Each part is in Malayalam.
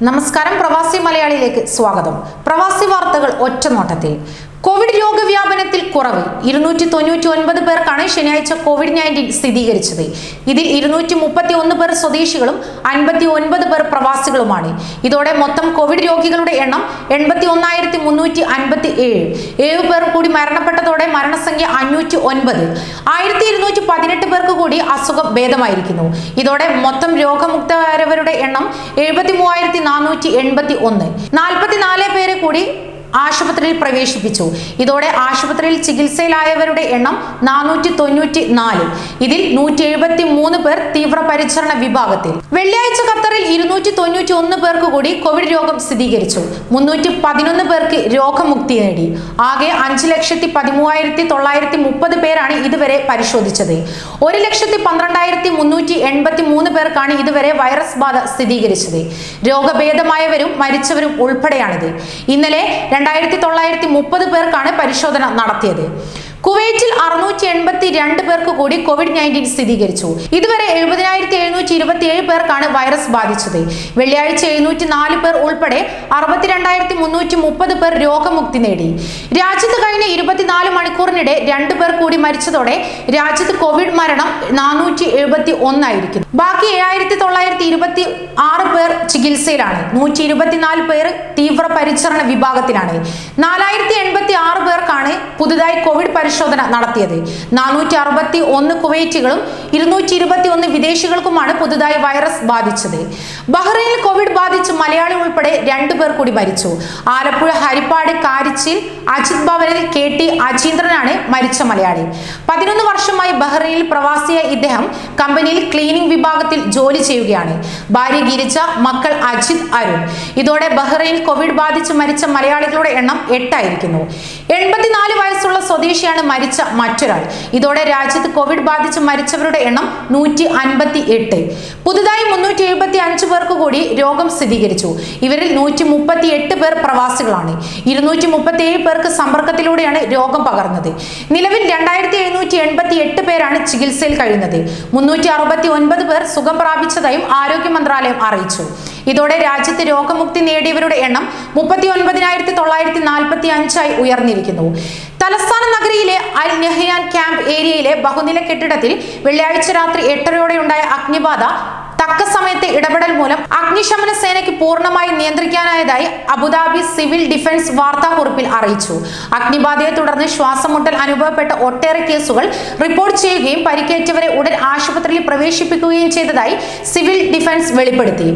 നമസ്കാരം പ്രവാസി മലയാളിയിലേക്ക് സ്വാഗതം. പ്രവാസി വാർത്തകൾ ഒറ്റനോട്ടത്തിൽ. കോവിഡ് രോഗവ്യാപനത്തിൽ കുറവ്. 299 പേർക്കാണ് ശനിയാഴ്ച COVID-19 സ്ഥിരീകരിച്ചത്. ഇതിൽ 231 പേർ സ്വദേശികളും 59 പേർ പ്രവാസികളുമാണ്. ഇതോടെ മൊത്തം കോവിഡ് രോഗികളുടെ എണ്ണം 81,357. 7 പേർ കൂടി മരണപ്പെട്ടതോടെ മരണസംഖ്യ 509. 1,218 പേർക്ക് കൂടി അസുഖം ഭേദമായിരിക്കുന്നു. ഇതോടെ മൊത്തം രോഗമുക്തരായവരുടെ എണ്ണം 73,481. 44 പേരെ കൂടി ആശുപത്രിയിൽ പ്രവേശിപ്പിച്ചു. ഇതോടെ ആശുപത്രിയിൽ ചികിത്സയിലായവരുടെ എണ്ണം 494. ഇതിൽ 173 പേർ തീവ്രപരിചരണ വിഭാഗത്തിൽ. വെള്ളിയാഴ്ച ഖത്തറിൽ 291 പേർക്ക് കൂടി കോവിഡ് രോഗം സ്ഥിരീകരിച്ചു. 311 പേർക്ക് രോഗമുക്തി നേടി. ആകെ 5,13,930 പേരാണ് ഇതുവരെ പരിശോധിച്ചത്. 1,12,383 പേർക്കാണ് ഇതുവരെ വൈറസ് ബാധ സ്ഥിരീകരിച്ചത്. രോഗഭേദമായവരും മരിച്ചവരും ഉൾപ്പെടെയാണിത്. ഇന്നലെ 2,930 പേർക്കാണ് പരിശോധന നടത്തിയത്. കുവൈറ്റിൽ 682 പേർക്ക് കൂടി COVID-19 സ്ഥിരീകരിച്ചു. ഇതുവരെ 70,727 പേർക്കാണ് വൈറസ് ബാധിച്ചത്. വെള്ളിയാഴ്ച 704 പേർ ഉൾപ്പെടെ 62,330 പേർ രോഗമുക്തി നേടി. രാജ്യത്ത് കഴിഞ്ഞ 24 മണിക്കൂറിനിടെ 2 പേർ കൂടി മരിച്ചതോടെ രാജ്യത്ത് കോവിഡ് മരണം 471 ആയിരിക്കുന്നു. ബാക്കി 7,926 പേർ ചികിത്സയിലാണ്. 124 പേർ തീവ്രപരിചരണ വിഭാഗത്തിലാണ്. 4,086 പേർക്കാണ് പുതുതായി കോവിഡ് പരിശോധന നടത്തിയത്. 461 കുവൈറ്റികളും 221 വിദേശികൾക്കുമാണ് പുതുതായി വൈറസ് ബാധിച്ചത്. ബഹ്റൈനിൽ കോവിഡ് ബാധിച്ച് മലയാളി ഉൾപ്പെടെ 2 പേർ കൂടി മരിച്ചു. ആലപ്പുഴ ഹരിപ്പാട് കാരിച്ചിൽ അജിത് ഭവനിൽ KT അജീന്ദ്രനാണ് മരിച്ച മലയാളി. 11 വർഷമായി ബഹ്റൈനിൽ പ്രവാസിയായ ഇദ്ദേഹം കമ്പനിയിൽ ക്ലീനിംഗ് വിഭാഗത്തിൽ ജോലി ചെയ്യുകയാണ്. ഭാര്യ ഗിരിജ, മക്കൾ അജിത്, അരുൺ. ഇതോടെ ബഹ്റൈനിൽ കോവിഡ് ബാധിച്ച് മരിച്ച മലയാളികളുടെ എണ്ണം 8 ആയിരിക്കുന്നു. 84 വയസ്സുള്ള സ്വദേശിയാണ് മരിച്ച മറ്റൊരാൾ. ഇതോടെ രാജ്യത്ത് കോവിഡ് ബാധിച്ച് മരിച്ചവരുടെ എണ്ണം 158. പുതുതായി 375 പേർക്ക് കൂടി രോഗം സ്ഥിരീകരിച്ചു. ഇവരിൽ 138 പേർ പ്രവാസികളാണ്. 237 പേർക്ക് സമ്പർക്കത്തിലൂടെയാണ് രോഗം പകർന്നത്. നിലവിൽ 2,788 പേരാണ് ചികിത്സയിൽ കഴിയുന്നത്. 369 പേർ സുഖം പ്രാപിച്ചതായും ആരോഗ്യ മന്ത്രാലയം അറിയിച്ചു. ഇതോടെ രാജ്യത്ത് രോഗമുക്തി നേടിയവരുടെ എണ്ണം 39,945 ആയി ഉയർന്നിരിക്കുന്നു. തലസ്ഥാന നഗരിയിലെ അൽ നഹ്യാൻ ക്യാമ്പ് ഏരിയയിലെ ബഹുനില കെട്ടിടത്തിൽ വെള്ളിയാഴ്ച രാത്രി 8:30 അഗ്നിബാധ തക്ക സമയത്തെ ഇടപെടൽ മൂലം അഗ്നിശമന സേനയ്ക്ക് പൂർണ്ണമായി നിയന്ത്രിക്കാനായതായി അബുദാബി സിവിൽ ഡിഫൻസ് വാർത്താക്കുറിപ്പിൽ അറിയിച്ചു. അഗ്നിബാധയെ തുടർന്ന് ശ്വാസമുട്ടൽ അനുഭവപ്പെട്ട ഒട്ടേറെ കേസുകൾ റിപ്പോർട്ട് ചെയ്യുകയും പരിക്കേറ്റവരെ ഉടൻ ആശുപത്രിയിൽ പ്രവേശിപ്പിക്കുകയും ചെയ്തതായി സിവിൽ ഡിഫൻസ് വെളിപ്പെടുത്തി.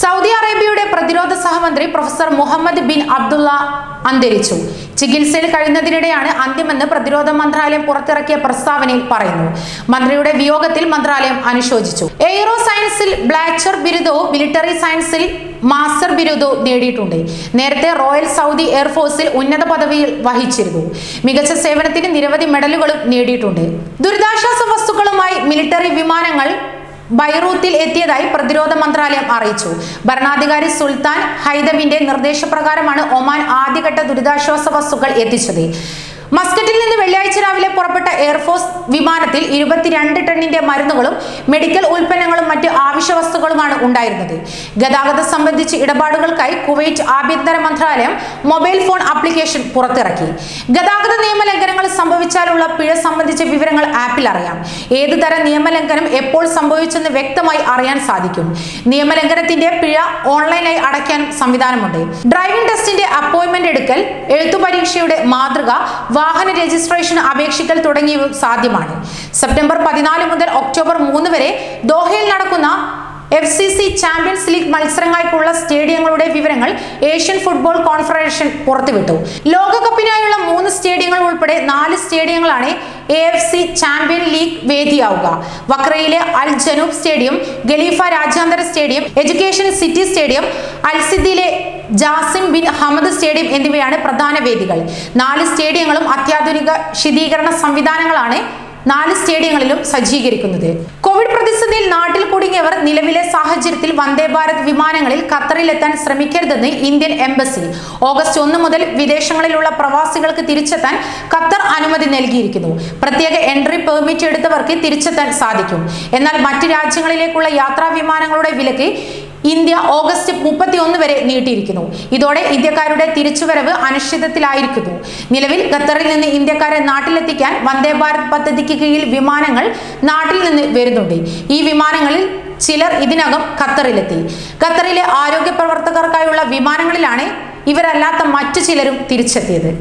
സൗദി അറേബ്യയുടെ പ്രതിരോധ സഹമന്ത്രി പ്രൊഫസർ മുഹമ്മദ് ബിൻ അബ്ദുള്ള അന്തരിച്ചു. ചികിത്സയിൽ കഴിയുന്നതിനിടെയാണ് അന്ത്യമെന്ന് പ്രതിരോധ മന്ത്രാലയം പുറത്തിറക്കിയ പ്രസ്താവനയിൽ പറയുന്നു. മന്ത്രിയുടെ വിയോഗത്തിൽ മന്ത്രാലയം അനുശോചിച്ചു. എയ്റോ സയൻസിൽ ബ്ലാച്ചർ ബിരുദവും മിലിറ്ററി സയൻസിൽ മാസ്റ്റർ ബിരുദവും നേടിയിട്ടുണ്ട്. നേരത്തെ റോയൽ സൗദി എയർഫോഴ്സിൽ ഉന്നത പദവിയിൽ വഹിച്ചിരുന്നു. മികച്ച സേവനത്തിന് നിരവധി മെഡലുകളും നേടിയിട്ടുണ്ട്. ദുരിതാശ്വാസ വസ്തുക്കളുമായി മിലിറ്ററി വിമാനങ്ങൾ ബൈറൂത്തിൽ എത്തിയതായി പ്രതിരോധ മന്ത്രാലയം അറിയിച്ചു. ഭരണാധികാരി സുൽത്താൻ ഹൈതമിന്റെ നിർദ്ദേശപ്രകാരമാണ് ഒമാൻ ആദ്യഘട്ട ദുരിതാശ്വാസ വസ്തുക്കൾ എത്തിച്ചത്. മസ്കറ്റിൽ നിന്ന് വെള്ളിയാഴ്ച രാവിലെ പുറപ്പെട്ട എയർഫോഴ്സ് വിമാനത്തിൽ 22 ടണ്ണിന്റെ മരുന്നുകളും മെഡിക്കൽ ഉൽപ്പന്നങ്ങളും മറ്റ് ആവശ്യ വസ്തുക്കളുമാണ് ഉണ്ടായിരുന്നത്. ഗതാഗതം സംബന്ധിച്ച് ഇടപാടുകൾക്കായി കുവൈറ്റ് ആഭ്യന്തര മന്ത്രാലയം മൊബൈൽ ഫോൺ ആപ്ലിക്കേഷൻ പുറത്തിറക്കി. ഗതാഗത നിയമലംഘനങ്ങൾ സംഭവിച്ചാലുള്ള പിഴ സംബന്ധിച്ച വിവരങ്ങൾ ആപ്പിൽ അറിയാം. ഏത് തരം നിയമലംഘനം എപ്പോൾ സംഭവിച്ചെന്ന് വ്യക്തമായി അറിയാൻ സാധിക്കും. നിയമലംഘനത്തിന്റെ പിഴ ഓൺലൈനായി അടയ്ക്കാനും സംവിധാനമുണ്ട്. ഡ്രൈവിംഗ് ടെസ്റ്റിന്റെ അപ്പോയിന്റ്മെന്റ് എടുക്കൽ, എഴുത്തു പരീക്ഷയുടെ മാതൃക, വാഹന രജിസ്ട്രേഷന് അപേക്ഷിക്കൽ തുടങ്ങിയവ സാധ്യമാണ്. സെപ്റ്റംബർ 14 മുതൽ ഒക്ടോബർ 3 വരെ ദോഹയിൽ നടക്കുന്ന FCC ചാമ്പ്യൻസ് ലീഗ് മത്സരങ്ങൾക്കുള്ള സ്റ്റേഡിയങ്ങളുടെ വിവരങ്ങൾ ഏഷ്യൻ ഫുട്ബോൾ കോൺഫെഡറേഷൻ പുറത്തുവിട്ടു. ലോകകപ്പിനായുള്ള 3 സ്റ്റേഡിയങ്ങൾ ഉൾപ്പെടെ 4 സ്റ്റേഡിയങ്ങളാണ് AFC ചാമ്പ്യൻ ലീഗ് വേദിയാവുക. വക്രയിലെ അൽ ജനൂബ് സ്റ്റേഡിയം, ഖലീഫ രാജ്യാന്തര സ്റ്റേഡിയം, എഡ്യൂക്കേഷൻ സിറ്റി സ്റ്റേഡിയം, അൽസിദിലെ ജാസിം ബിൻ ഹമദ് സ്റ്റേഡിയം എന്നിവയാണ് പ്രധാന വേദികൾ. 4 സ്റ്റേഡിയങ്ങളും അത്യാധുനിക ശീതീകരണ സംവിധാനങ്ങളാണ് 4 സ്റ്റേഡിയങ്ങളിലും സജ്ജീകരിക്കുന്നത്. കോവിഡ് പ്രതിസന്ധിയിൽ നാട്ടിൽ കുടുങ്ങിയവർ നിലവിലെ സാഹചര്യത്തിൽ വന്ദേ ഭാരത് വിമാനങ്ങളിൽ ഖത്തറിലെത്താൻ ശ്രമിക്കരുതെന്ന് ഇന്ത്യൻ എംബസി. ഓഗസ്റ്റ് 1 മുതൽ വിദേശങ്ങളിലുള്ള പ്രവാസികൾക്ക് തിരിച്ചെത്താൻ ഖത്തർ അനുമതി നൽകിയിരിക്കുന്നു. പ്രത്യേക എൻട്രി പെർമിറ്റ് എടുത്തവർക്ക് തിരിച്ചെത്താൻ സാധിക്കും. എന്നാൽ മറ്റ് രാജ്യങ്ങളിലേക്കുള്ള യാത്രാ വിമാനങ്ങളുടെ വിലക്ക് ഇന്ത്യ ഓഗസ്റ്റ് 31 വരെ നീട്ടിയിരിക്കുന്നു. ഇതോടെ ഇന്ത്യക്കാരുടെ തിരിച്ചുവരവ് അനിശ്ചിതത്വത്തിലായിരിക്കുന്നു. നിലവിൽ ഖത്തറിൽ നിന്ന് ഇന്ത്യക്കാരെ നാട്ടിലെത്തിക്കാൻ വന്ദേ ഭാരത് പദ്ധതിക്ക് കീഴിൽ വിമാനങ്ങൾ നാട്ടിൽ നിന്ന് വരുന്നുണ്ട്. ഈ വിമാനങ്ങളിൽ ചിലർ ഇതിനകം ഖത്തറിലെത്തി. ഖത്തറിലെ ആരോഗ്യ പ്രവർത്തകർക്കായുള്ള വിമാനങ്ങളിലാണ് ഇവരല്ലാത്ത മറ്റു ചിലരും തിരിച്ചെത്തിയത്.